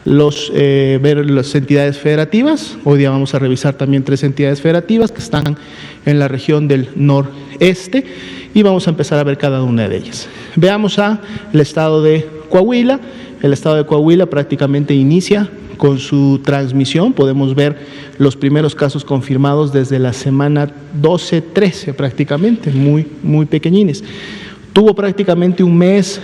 ver las entidades federativas. Hoy día vamos a revisar también 3 entidades federativas que están en la región del noreste y vamos a empezar a ver cada una de ellas. Veamos el estado de Coahuila. El estado de Coahuila prácticamente inicia con su transmisión. Podemos ver los primeros casos confirmados desde la semana 12-13 prácticamente, muy pequeñines. Tuvo prácticamente un mes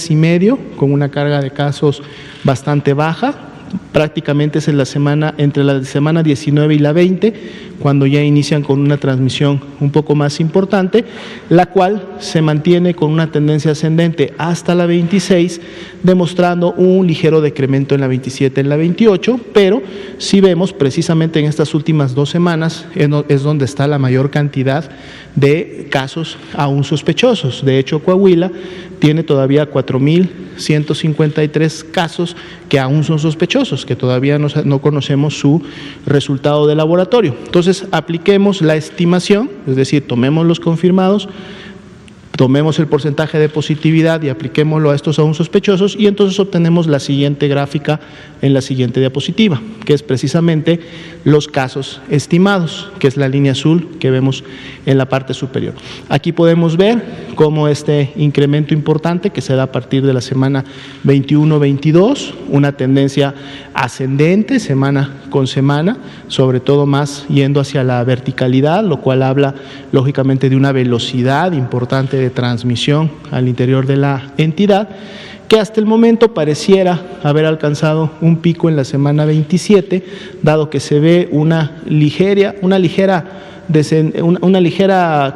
y medio con una carga de casos bastante baja. Prácticamente es entre la semana 19 y la 20, cuando ya inician con una transmisión un poco más importante, la cual se mantiene con una tendencia ascendente hasta la 26, demostrando un ligero decremento en la 27 y en la 28, pero si vemos precisamente en estas últimas 2 semanas es donde está la mayor cantidad de casos aún sospechosos. De hecho, Coahuila tiene todavía 4.153 casos que aún son sospechosos, que todavía no conocemos su resultado de laboratorio. Entonces, apliquemos la estimación, es decir, tomemos los confirmados, tomemos el porcentaje de positividad y apliquémoslo a estos aún sospechosos y entonces obtenemos la siguiente gráfica en la siguiente diapositiva, que es precisamente los casos estimados, que es la línea azul que vemos en la parte superior. Aquí podemos ver cómo este incremento importante que se da a partir de la semana 21-22, una tendencia ascendente semana con semana, sobre todo más yendo hacia la verticalidad, lo cual habla lógicamente de una velocidad importante de transmisión al interior de la entidad, que hasta el momento pareciera haber alcanzado un pico en la semana 27, dado que se ve una ligera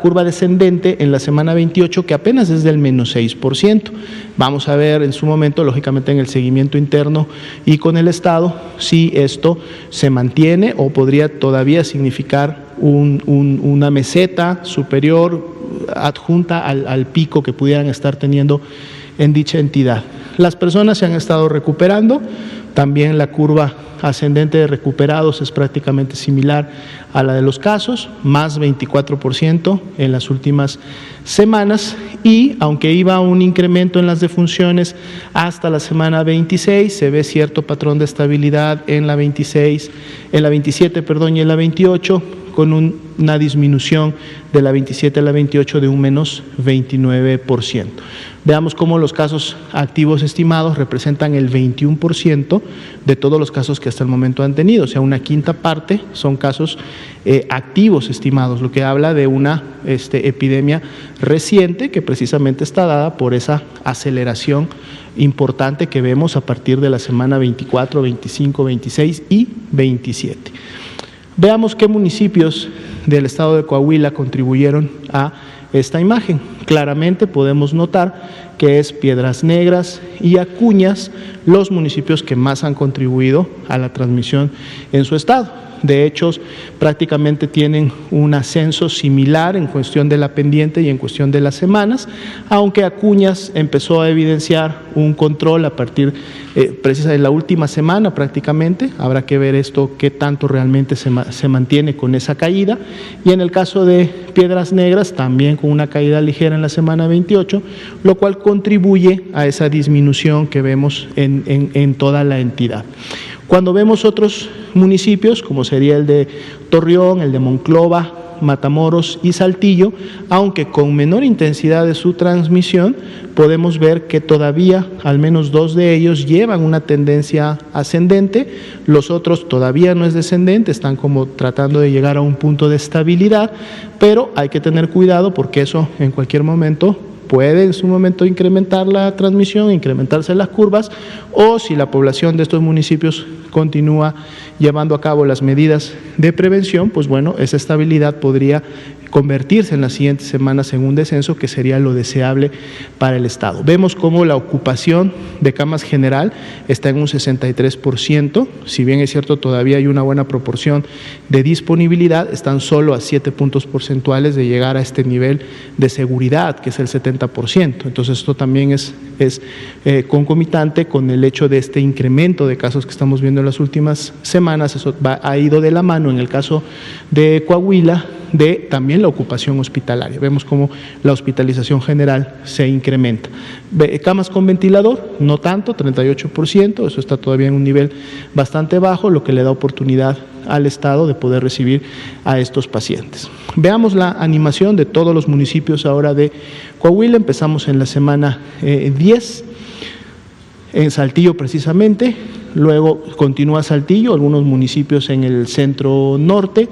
curva descendente en la semana 28 que apenas es del menos 6%. Vamos a ver en su momento, lógicamente en el seguimiento interno y con el Estado, si esto se mantiene o podría todavía significar una meseta superior adjunta al pico que pudieran estar teniendo en dicha entidad. Las personas se han estado recuperando, también la curva ascendente de recuperados es prácticamente similar a la de los casos, más 24% en las últimas semanas, y aunque iba un incremento en las defunciones hasta la semana 26, se ve cierto patrón de estabilidad en la 27 y en la 28, con una disminución de la 27 a la 28 de un menos 29%. Veamos cómo los casos activos estimados representan el 21% de todos los casos que hasta el momento han tenido, o sea, una quinta parte son casos activos estimados, lo que habla de una epidemia reciente que precisamente está dada por esa aceleración importante que vemos a partir de la semana 24, 25, 26 y 27. Veamos qué municipios del estado de Coahuila contribuyeron a esta imagen. Claramente podemos notar que es Piedras Negras y Acuñas los municipios que más han contribuido a la transmisión en su estado. De hecho, prácticamente tienen un ascenso similar en cuestión de la pendiente y en cuestión de las semanas, aunque Acuñas empezó a evidenciar un control a partir precisamente de la última semana prácticamente. Habrá que ver esto, qué tanto realmente se mantiene con esa caída. Y en el caso de Piedras Negras, también con una caída ligera en la semana 28, lo cual contribuye a esa disminución que vemos en toda la entidad. Cuando vemos otros municipios, como sería el de Torreón, el de Monclova, Matamoros y Saltillo, aunque con menor intensidad de su transmisión, podemos ver que todavía al menos 2 de ellos llevan una tendencia ascendente, los otros todavía no es descendente, están como tratando de llegar a un punto de estabilidad, pero hay que tener cuidado porque eso en cualquier momento puede en su momento incrementar la transmisión, incrementarse las curvas, o si la población de estos municipios continúa llevando a cabo las medidas de prevención, pues bueno, esa estabilidad podría convertirse en las siguientes semanas en un descenso que sería lo deseable para el Estado. Vemos cómo la ocupación de camas general está en un 63%, si bien es cierto todavía hay una buena proporción de disponibilidad, están solo a 7 puntos porcentuales de llegar a este nivel de seguridad, que es el 70%. Entonces esto también es concomitante con el hecho de este incremento de casos que estamos viendo en las últimas semanas. Eso ha ido de la mano en el caso de Coahuila, de también la ocupación hospitalaria. Vemos cómo la hospitalización general se incrementa. Camas con ventilador, no tanto, 38%, eso está todavía en un nivel bastante bajo, lo que le da oportunidad al Estado de poder recibir a estos pacientes. Veamos la animación de todos los municipios ahora de Coahuila. Empezamos en la semana 10, en Saltillo precisamente, luego continúa Saltillo, algunos municipios en el centro norte,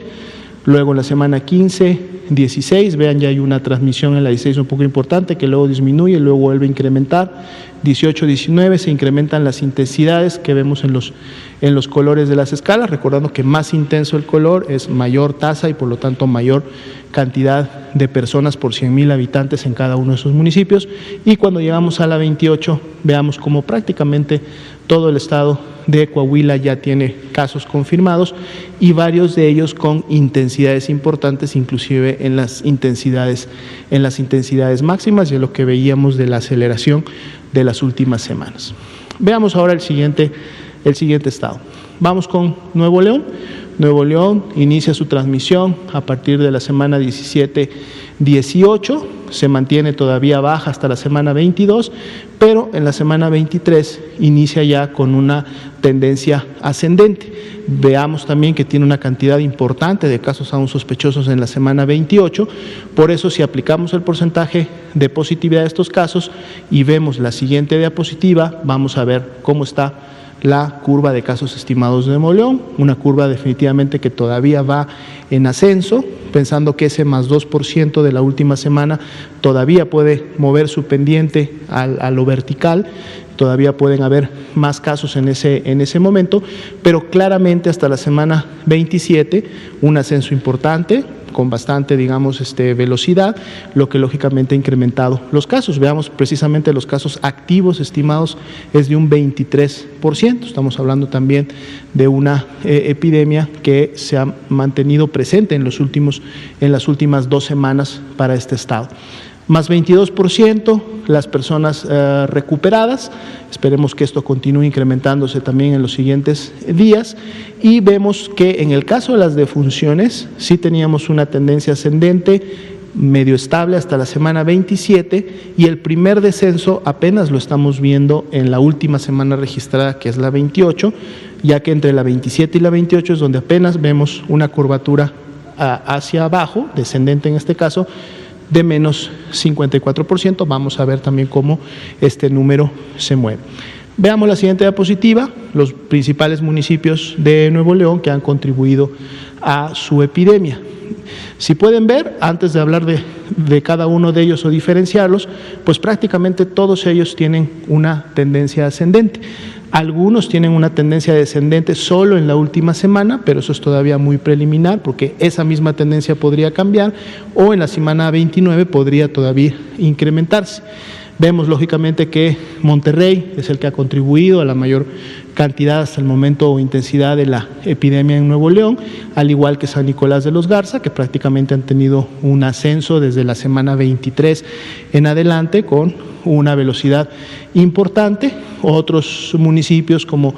luego en la semana 15, 16, vean, ya hay una transmisión en la 16 un poco importante que luego disminuye, luego vuelve a incrementar, 18, 19 se incrementan las intensidades que vemos en los colores de las escalas, recordando que más intenso el color es mayor tasa y por lo tanto mayor cantidad de personas por 100,000 habitantes en cada uno de esos municipios, y cuando llegamos a la 28 veamos como prácticamente todo el estado de Coahuila ya tiene casos confirmados y varios de ellos con intensidades importantes, inclusive en las intensidades máximas, y es lo que veíamos de la aceleración de las últimas semanas. Veamos ahora el siguiente estado. Vamos con Nuevo León. Nuevo León inicia su transmisión a partir de la semana 17-18, se mantiene todavía baja hasta la semana 22, pero en la semana 23 inicia ya con una tendencia ascendente. Veamos también que tiene una cantidad importante de casos aún sospechosos en la semana 28, por eso si aplicamos el porcentaje de positividad de estos casos y vemos la siguiente diapositiva, vamos a ver cómo está la curva de casos estimados de Nuevo León, una curva definitivamente que todavía va en ascenso, pensando que ese más 2% de la última semana todavía puede mover su pendiente a lo vertical, todavía pueden haber más casos en ese momento, pero claramente hasta la semana 27 un ascenso importante, con bastante, velocidad, lo que lógicamente ha incrementado los casos. Veamos precisamente los casos activos estimados es de un 23%. Estamos hablando también de una epidemia que se ha mantenido presente en las últimas 2 semanas para este estado. Más 22% las personas recuperadas, esperemos que esto continúe incrementándose también en los siguientes días, y vemos que en el caso de las defunciones sí teníamos una tendencia ascendente medio estable hasta la semana 27 y el primer descenso apenas lo estamos viendo en la última semana registrada, que es la 28, ya que entre la 27 y la 28 es donde apenas vemos una curvatura hacia abajo, descendente en este caso, de menos 54%. Vamos a ver también cómo este número se mueve. Veamos la siguiente diapositiva, los principales municipios de Nuevo León que han contribuido a su epidemia. Si pueden ver, antes de hablar de cada uno de ellos o diferenciarlos, pues prácticamente todos ellos tienen una tendencia ascendente. Algunos tienen una tendencia descendente solo en la última semana, pero eso es todavía muy preliminar porque esa misma tendencia podría cambiar o en la semana 29 podría todavía incrementarse. Vemos lógicamente que Monterrey es el que ha contribuido a la mayor cantidad hasta el momento o intensidad de la epidemia en Nuevo León, al igual que San Nicolás de los Garza, que prácticamente han tenido un ascenso desde la semana 23 en adelante con una velocidad importante. Otros municipios como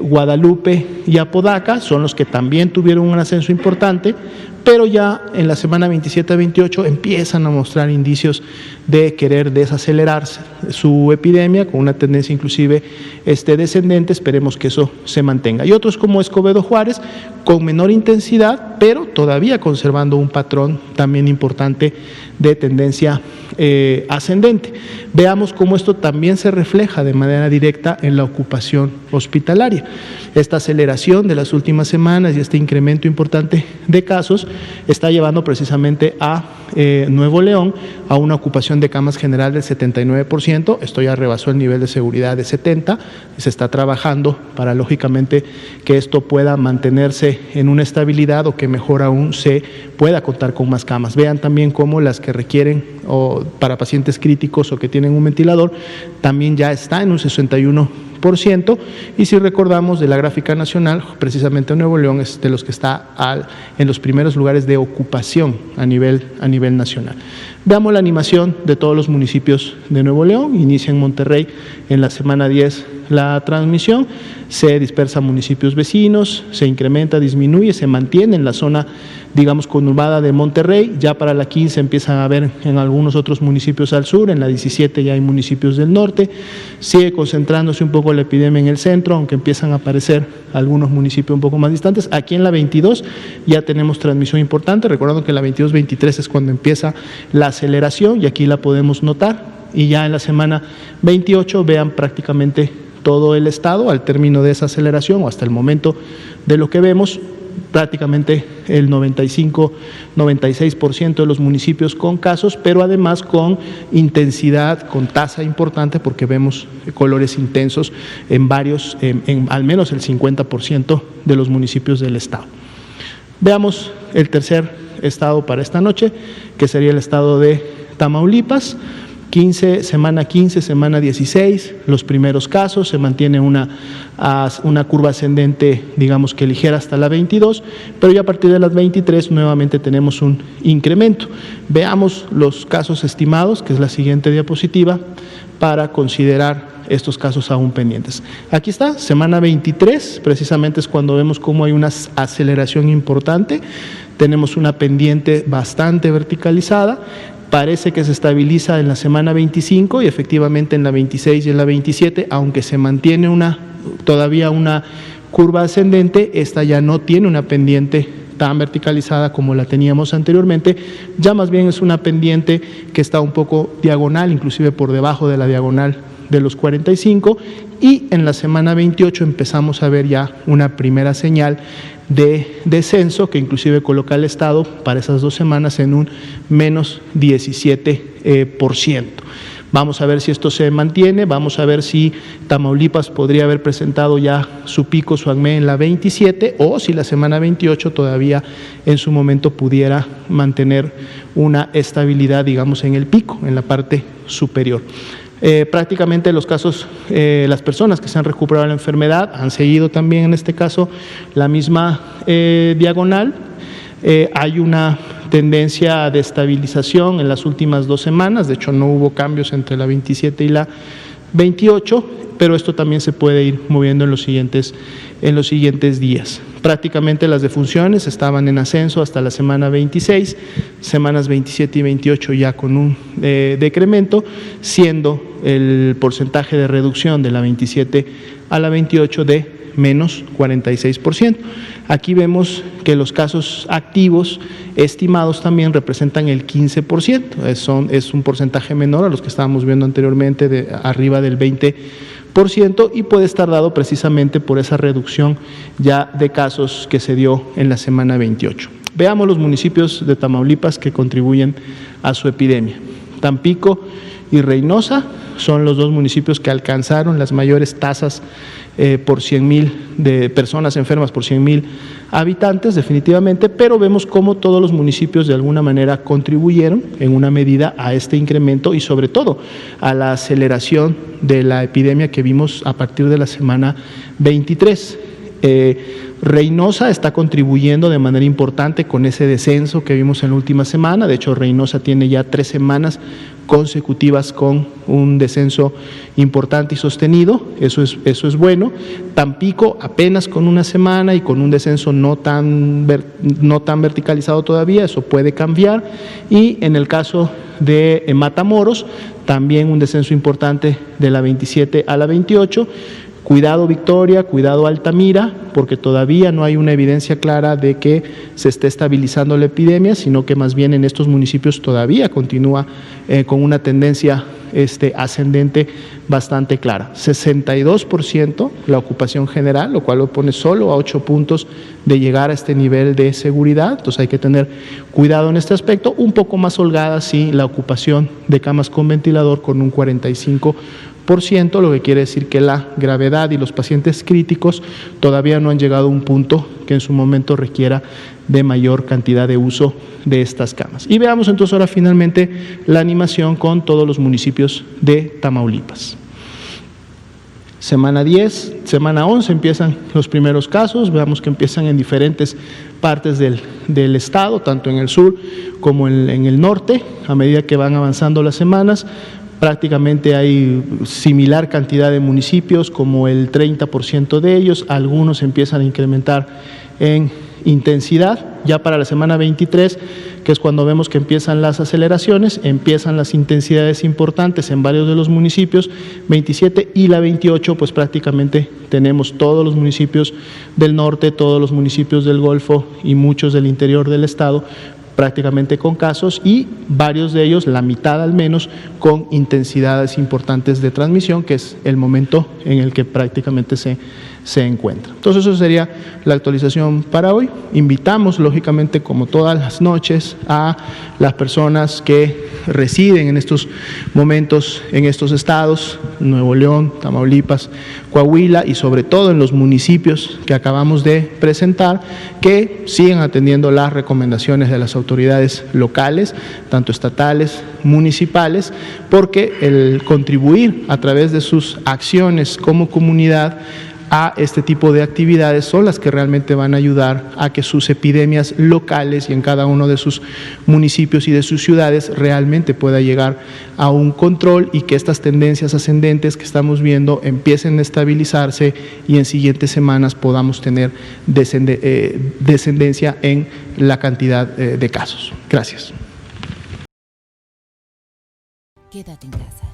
Guadalupe y Apodaca son los que también tuvieron un ascenso importante, pero ya en la semana 27 a 28 empiezan a mostrar indicios de querer desacelerarse su epidemia con una tendencia inclusive descendente. Esperemos que eso se mantenga. Y otros como Escobedo Juárez con menor intensidad, pero todavía conservando un patrón también importante de tendencia ascendente. Veamos cómo esto también se refleja de manera directa en la ocupación hospitalaria. Esta aceleración de las últimas semanas y este incremento importante de casos está llevando precisamente a Nuevo León a una ocupación de camas general del 79%, esto ya rebasó el nivel de seguridad de 70%, se está trabajando para lógicamente que esto pueda mantenerse en una estabilidad o que mejor aún se pueda contar con más camas. Vean también cómo las que requieren o para pacientes críticos o que tienen un ventilador también ya está en un 61%, y si recordamos de la gráfica nacional, precisamente Nuevo León es de los que está en los primeros lugares de ocupación a nivel nacional. Veamos la animación de todos los municipios de Nuevo León. Inicia en Monterrey en la semana 10 la transmisión, se dispersa a municipios vecinos, se incrementa, disminuye, se mantiene en la zona, digamos, conurbada de Monterrey. Ya para la 15 empiezan a ver en algunos otros municipios al sur, en la 17 ya hay municipios del norte, sigue concentrándose un poco la epidemia en el centro, aunque empiezan a aparecer algunos municipios un poco más distantes. Aquí en la 22 ya tenemos transmisión importante, recordando que la 22-23 es cuando empieza la aceleración y aquí la podemos notar, y ya en la semana 28 vean prácticamente todo el estado al término de esa aceleración o hasta el momento de lo que vemos, prácticamente el 95-96% de los municipios con casos, pero además con intensidad, con tasa importante, porque vemos colores intensos en varios, en al menos el 50% de los municipios del estado. Veamos el tercer estado para esta noche, que sería el estado de Tamaulipas. Semana 15, semana 16, los primeros casos, se mantiene una curva ascendente, digamos que ligera hasta la 22, pero ya a partir de las 23 nuevamente tenemos un incremento. Veamos los casos estimados, que es la siguiente diapositiva, para considerar estos casos aún pendientes. Aquí está, semana 23, precisamente es cuando vemos cómo hay una aceleración importante, tenemos una pendiente bastante verticalizada. Parece que se estabiliza en la semana 25 y efectivamente en la 26 y en la 27, aunque se mantiene todavía una curva ascendente, esta ya no tiene una pendiente tan verticalizada como la teníamos anteriormente, ya más bien es una pendiente que está un poco diagonal, inclusive por debajo de la diagonal de los 45, y en la semana 28 empezamos a ver ya una primera señal de descenso que inclusive coloca al estado para esas 2 semanas en un menos 17%. Vamos a ver si esto se mantiene, vamos a ver si Tamaulipas podría haber presentado ya su pico, su acme en la 27, o si la semana 28 todavía en su momento pudiera mantener una estabilidad, digamos, en el pico, en la parte superior. Prácticamente los casos, las personas que se han recuperado de la enfermedad han seguido también en este caso la misma diagonal. Hay una tendencia de estabilización en las últimas 2 semanas, de hecho no hubo cambios entre la 27 y la 28, pero esto también se puede ir moviendo en los siguientes días. Prácticamente las defunciones estaban en ascenso hasta la semana 26, semanas 27 y 28 ya con un decremento, siendo el porcentaje de reducción de la 27 a la 28 de menos 46%. Aquí vemos que los casos activos estimados también representan el 15%, es un porcentaje menor a los que estábamos viendo anteriormente, de arriba del 20%, y puede estar dado precisamente por esa reducción ya de casos que se dio en la semana 28. Veamos los municipios de Tamaulipas que contribuyen a su epidemia. Tampico y Reynosa son los 2 municipios que alcanzaron las mayores tasas por 100,000 de personas enfermas por 100,000 habitantes, definitivamente, pero vemos cómo todos los municipios de alguna manera contribuyeron en una medida a este incremento y sobre todo a la aceleración de la epidemia que vimos a partir de la semana 23. Reynosa está contribuyendo de manera importante con ese descenso que vimos en la última semana. De hecho, Reynosa tiene ya 3 semanas consecutivas con un descenso importante y sostenido, eso es bueno. Tampico apenas con 1 semana y con un descenso no tan verticalizado todavía, eso puede cambiar. Y en el caso de Matamoros, también un descenso importante de la 27 a la 28. Cuidado Victoria, cuidado Altamira, porque todavía no hay una evidencia clara de que se esté estabilizando la epidemia, sino que más bien en estos municipios todavía continúa con una tendencia ascendente bastante clara. 62% la ocupación general, lo cual lo pone solo a 8 puntos de llegar a este nivel de seguridad, entonces hay que tener cuidado en este aspecto. Un poco más holgada sí la ocupación de camas con ventilador con un 45%, lo que quiere decir que la gravedad y los pacientes críticos todavía no han llegado a un punto que en su momento requiera de mayor cantidad de uso de estas camas. Y veamos entonces ahora finalmente la animación con todos los municipios de Tamaulipas. Semana 10, semana 11 empiezan los primeros casos, veamos que empiezan en diferentes partes del estado, tanto en el sur como en el norte. A medida que van avanzando las semanas, prácticamente hay similar cantidad de municipios, como el 30% de ellos, algunos empiezan a incrementar en intensidad. Ya para la semana 23, que es cuando vemos que empiezan las aceleraciones, empiezan las intensidades importantes en varios de los municipios. 27 y la 28, pues prácticamente tenemos todos los municipios del norte, todos los municipios del Golfo y muchos del interior del estado, prácticamente con casos, y varios de ellos, la mitad al menos, con intensidades importantes de transmisión, que es el momento en el que prácticamente se encuentra. Entonces, eso sería la actualización para hoy. Invitamos, lógicamente, como todas las noches, a las personas que residen en estos momentos en estos estados, Nuevo León, Tamaulipas, Coahuila, y sobre todo en los municipios que acabamos de presentar, que sigan atendiendo las recomendaciones de las autoridades locales, tanto estatales, municipales, porque el contribuir a través de sus acciones como comunidad a este tipo de actividades son las que realmente van a ayudar a que sus epidemias locales y en cada uno de sus municipios y de sus ciudades realmente pueda llegar a un control, y que estas tendencias ascendentes que estamos viendo empiecen a estabilizarse y en siguientes semanas podamos tener descendencia en la cantidad de casos. Gracias. Quédate en casa.